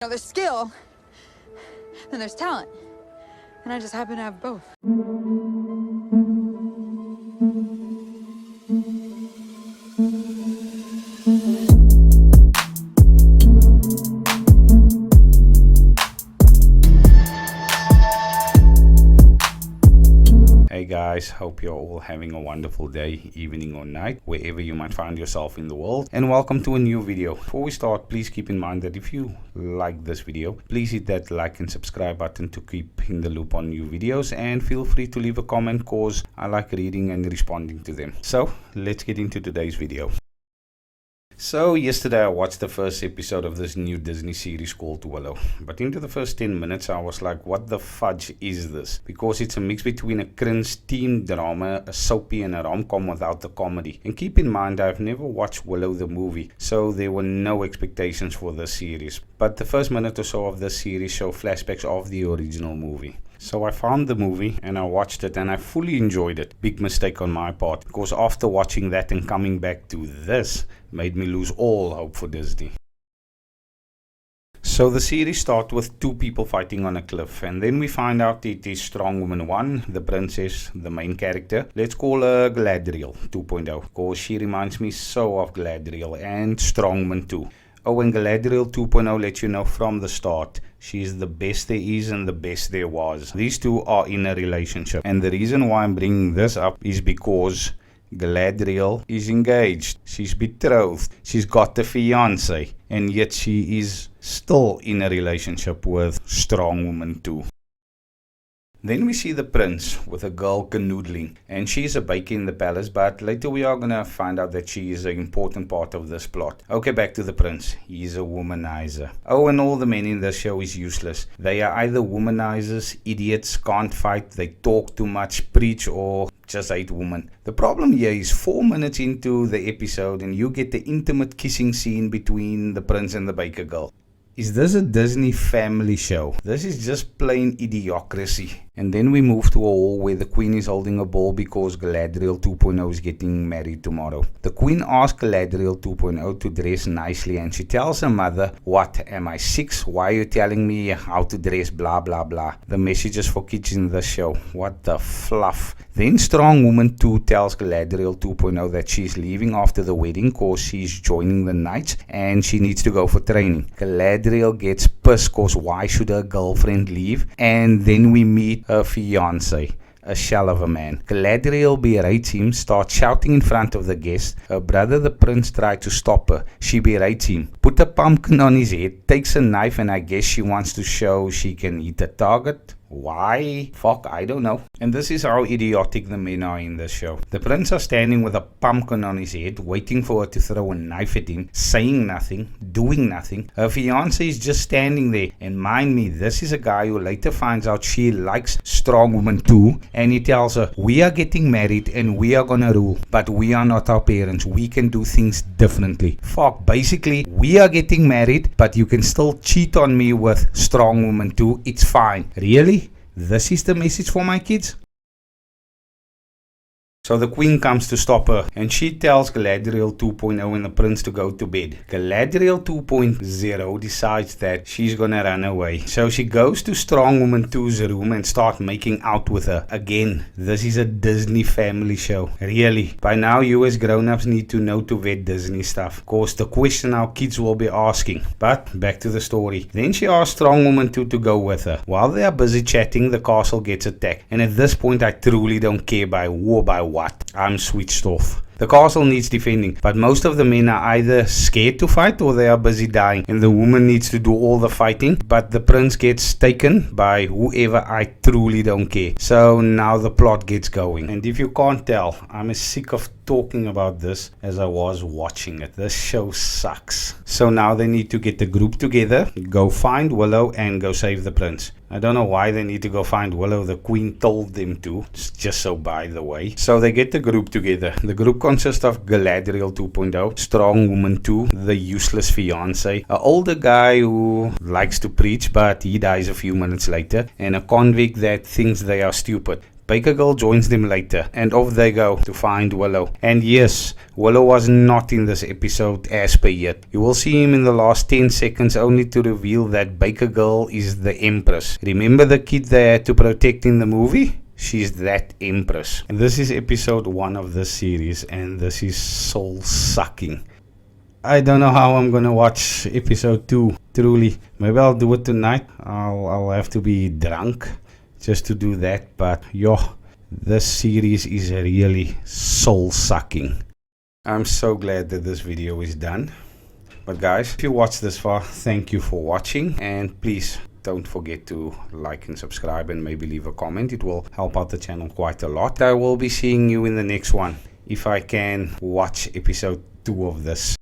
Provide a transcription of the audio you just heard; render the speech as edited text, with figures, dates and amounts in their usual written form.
There's skill, then there's talent, and I just happen to have both. Hey guys, hope you're all having a wonderful day, evening or night, wherever you might find yourself in the world, and welcome to a new video. Before we start, please keep in mind that if you like this video, please hit that like and subscribe button to keep in the loop on new videos, and feel free to leave a comment cause I like reading and responding to them. So let's get into today's video. So yesterday I watched the first episode of this new Disney series called Willow, but into the first 10 minutes I was like, what the fudge is this? Because it's a mix between a cringe teen drama, a soapy and a rom-com without the comedy. And keep in mind I've never watched Willow the movie, so there were no expectations for this series. But the first minute or so of this series show flashbacks of the original movie. So I found the movie and I watched it and I fully enjoyed it. Big mistake on my part, because after watching that and coming back to this made me lose all hope for Disney. So the series starts with two people fighting on a cliff, and then we find out it is Strong Woman 1, the princess, the main character. Let's call her Galadriel 2.0, because she reminds me so of Galadriel, and Strong Woman 2. Oh, and Galadriel 2.0 lets you know from the start, she is the best there is and the best there was. These two are in a relationship, and the reason why I'm bringing this up is because Galadriel is engaged, she's betrothed, she's got a fiance, and yet she is still in a relationship with Strong Woman 2. Then we see the prince with a girl canoodling, and she's a baker in the palace, but later we are gonna find out that she is an important part of this plot. Okay, back to the prince. He's a womanizer. Oh, and all the men in this show is useless. They are either womanizers, idiots, can't fight, they talk too much, preach, or just hate women. The problem here is 4 minutes into the episode and you get the intimate kissing scene between the prince and the baker girl. Is this a Disney family show? This is just plain idiocracy. And then we move to a hall where the queen is holding a ball because Galadriel 2.0 is getting married tomorrow. The queen asks Galadriel 2.0 to dress nicely, and she tells her mother, "What, am I 6? Why are you telling me how to dress, blah blah blah." The messages for kids in the show. What the fluff. Then Strong Woman 2 tells Galadriel 2.0 that she's leaving after the wedding cause she's joining the knights and she needs to go for training. Galadriel gets pissed cause why should her girlfriend leave? And then we meet her fiance, a shell of a man. Galadriel berates him, starts shouting in front of the guests. Her brother the prince tried to stop her. She berates him, put a pumpkin on his head, takes a knife, and I guess she wants to show she can hit a target. Why? Fuck, I don't know. And this is how idiotic the men are in this show. The prince are standing with a pumpkin on his head, waiting for her to throw a knife at him, saying nothing, doing nothing. Her fiance is just standing there. And mind me, this is a guy who later finds out she likes Strong Woman 2, and he tells her, "We are getting married and we are gonna rule, but we are not our parents. We can do things differently." Fuck, basically, we are getting married, but you can still cheat on me with Strong Woman 2. It's fine. Really? This is the message for my kids? So the queen comes to stop her, and she tells Galadriel 2.0 and the prince to go to bed. Galadriel 2.0 decides that she's gonna run away. So she goes to Strong Woman 2's room and starts making out with her. Again, this is a Disney family show. Really. By now you as grown-ups need to know to vet Disney stuff. Of course, the question our kids will be asking. But back to the story. Then she asks Strong Woman 2 to go with her. While they are busy chatting, the castle gets attacked. And at this point I truly don't care by war by what. I'm switched off. The castle needs defending, but most of the men are either scared to fight or they are busy dying, and the woman needs to do all the fighting, but the prince gets taken by whoever. I truly don't care. So now the plot gets going, and if you can't tell, I'm as sick of talking about this as I was watching it. This show sucks. So now they need to get the group together, go find Willow and go save the prince. I don't know why they need to go find Willow. The queen told them to. It's just so by the way. So they get the group together. The group consists of Galadriel 2.0, Strong Woman 2, the useless fiance, an older guy who likes to preach but he dies a few minutes later, and a convict that thinks they are stupid. Baker Girl joins them later, and off they go to find Willow. And yes, Willow was not in this episode as per yet. You will see him in the last 10 seconds only to reveal that Baker Girl is the Empress. Remember the kid they had to protect in the movie? She's that Empress. And this is episode 1 of this series, and this is soul sucking. I don't know how I'm gonna watch episode 2, truly. Maybe I'll do it tonight. I'll have to be drunk just to do that, but yo, this series is really soul sucking. I'm so glad that this video is done. But guys, if you watched this far, thank you for watching, and please don't forget to like and subscribe and maybe leave a comment. It will help out the channel quite a lot. I will be seeing you in the next one if I can watch episode 2 of this.